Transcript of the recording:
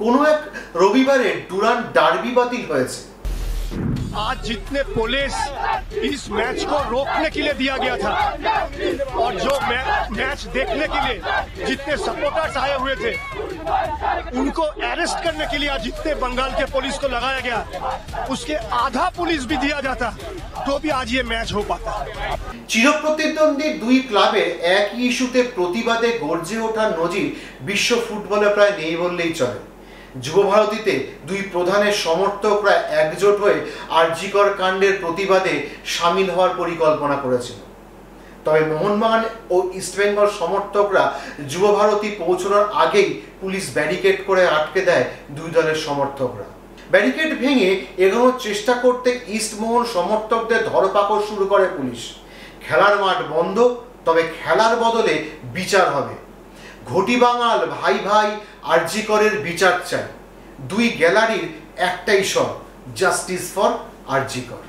কোনো এক রবিবারে ডুরান্ড ডার্বি বাতিল হয়েছে। आज जितने पुलिस इस मैच को रोकने के लिए दिया गया था और जो मैच देखने के लिए जितने सपोर्टर्स आए हुए थे उनको अरेस्ट करने के लिए आज जितने बंगाल के पुलिस को लगाया गया उसके आधा पुलिस भी दिया जाता तो भी आज ये मैच हो पाता। চিরপ্রতিদ্বন্দ্বী দুই ক্লাবের একই ইস্যুতে প্রতিবাদে গর্জে ওঠার নজির বিশ্ব ফুটবলে প্রায় নেই বললেই চলে। যুব ভারতীতে দুই প্রধানের সমর্থকরা একজোট হয়ে আরজিকর কাণ্ডের প্রতিবাদে সামিল হওয়ার পরিকল্পনা করেছিল। তবে মোহনবাগান ও ইস্টবেঙ্গল সমর্থকরা যুব ভারতী পৌঁছানোর আগেই পুলিশ ব্যারিকেড করে আটকে দেয় দুই দলের সমর্থকরা। ব্যারিকেড ভেঙে এগোনোর চেষ্টা করতে ইস্টমোহন সমর্থকদের ধরপাকড় শুরু করে পুলিশ। খেলার মাঠ বন্ধ, তবে খেলার বদলে বিচার হবে। ঘটি বাঙাল ভাই ভাই আরজিকরের বিচার চাই। দুই গ্যালারির একটাই স্বর, জাস্টিস ফর আরজিকর।